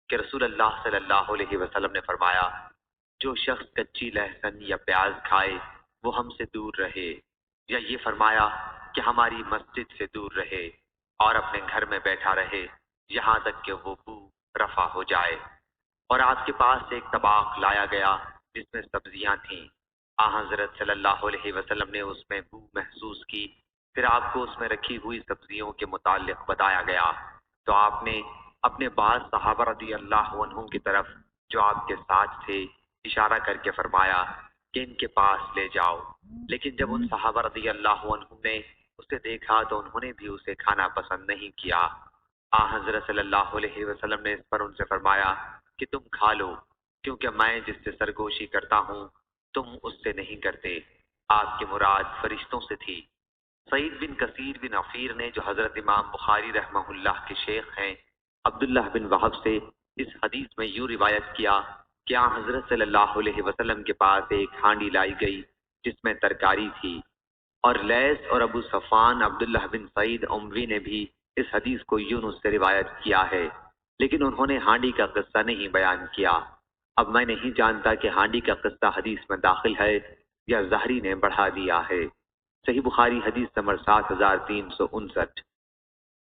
کہ رسول اللہ صلی اللہ علیہ وسلم نے فرمایا جو شخص کچی لہسن یا پیاز کھائے وہ ہم سے دور رہے، یا یہ فرمایا کہ ہماری مسجد سے دور رہے اور اپنے گھر میں بیٹھا رہے یہاں تک کہ وہ بو رفع ہو جائے۔ اور آپ کے پاس ایک طباق لایا گیا جس میں سبزیاں تھیں۔ حضرت صلی اللہ علیہ وسلم نے اس میں بو محسوس کی، پھر آپ کو اس میں رکھی ہوئی سبزیوں کے متعلق بتایا گیا تو آپ نے اپنے بعض صحابہ رضی اللہ عنہم کی طرف جو آپ کے ساتھ تھے اشارہ کر کے فرمایا کہ ان کے پاس لے جاؤ، لیکن جب ان صحابہ رضی اللہ عنہم نے اسے دیکھا تو انہوں نے بھی اسے کھانا پسند نہیں کیا۔ حضرت صلی اللہ علیہ وسلم نے اس پر ان سے فرمایا کہ تم کھا لو، کیونکہ میں جس سے سرگوشی کرتا ہوں تم اس سے نہیں کرتے۔ آپ کی مراد فرشتوں سے تھی۔ سعید بن کثیر بن عفیر نے جو حضرت امام بخاری رحمہ اللہ کے شیخ ہیں عبداللہ بن وہب سے اس حدیث میں یوں روایت کیا کہ حضرت صلی اللہ علیہ وسلم کے پاس ایک ہانڈی لائی گئی جس میں ترکاری تھی، اور لیث اور ابو صفان عبداللہ بن سعید اموی نے بھی اس حدیث کو یونس سے روایت کیا ہے، لیکن انہوں نے ہانڈی کا قصہ نہیں بیان کیا۔ اب میں نہیں جانتا کہ ہانڈی کا قصہ حدیث میں داخل ہے یا زہری نے بڑھا دیا ہے۔ صحیح بخاری حدیث نمبر 7359۔